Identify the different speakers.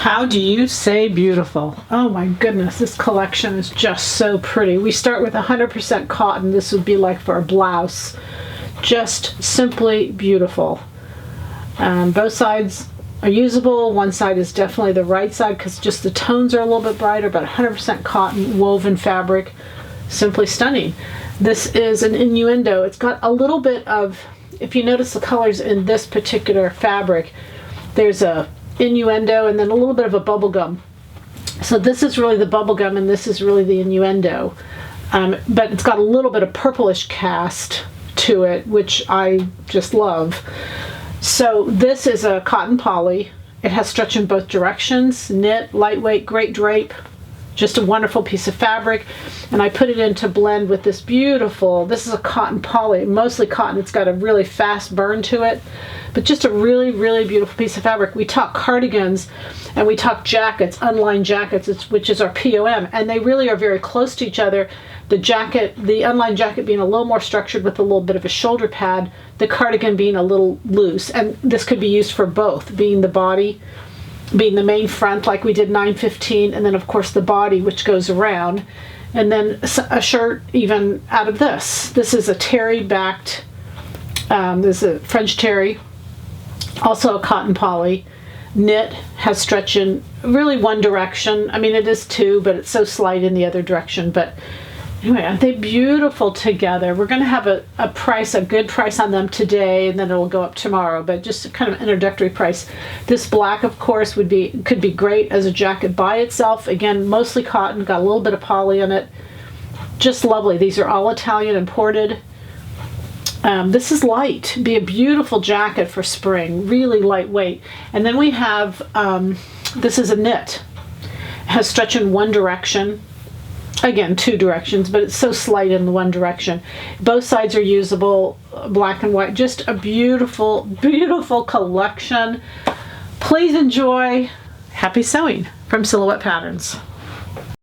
Speaker 1: How do you say beautiful? Oh my goodness, this collection is just so pretty. We start with 100% cotton. This would be like for a blouse. Just simply beautiful. Both sides are usable. One side is definitely the right side because just the tones are a little bit brighter, but 100% cotton, woven fabric. Simply stunning. This is an innuendo. It's got a little bit of, if you notice the colors in this particular fabric, there's a innuendo and then a little bit of a bubble gum. So this is really the bubble gum and this is really the innuendo. But it's got a little bit of purplish cast to it, which I just love. So this is a cotton poly. It has stretch in both directions, knit, lightweight, great drape. Just a wonderful piece of fabric. And I put it in to blend with this beautiful, this is a cotton poly, mostly cotton. It's got a really fast burn to it, but just a really, really beautiful piece of fabric. We talk cardigans and we talk jackets, unlined jackets, which is our POM, and they really are very close to each other. The jacket, the unlined jacket being a little more structured with a little bit of a shoulder pad, the cardigan being a little loose. And this could be used for both, being the body, being the main front like we did 915, and then of course the body which goes around, and then a shirt even out of this. This is a terry backed, this is a French terry, also a cotton poly, knit, has stretch in really one direction. I mean it is two, but it's so slight in the other direction. But anyway, aren't they beautiful together? We're going to have a good price on them today, and then it'll go up tomorrow, but just a kind of introductory price. This black, of course, could be great as a jacket by itself. Again, mostly cotton, got a little bit of poly in it. Just lovely. These are all Italian imported. This is light. Be a beautiful jacket for spring, really lightweight. And then we have, this is a knit. It has stretch in one direction. Again, two directions, but it's so slight in the one direction. Both sides are usable, black and white. Just a beautiful, beautiful collection. Please enjoy. Happy sewing from Silhouette Patterns.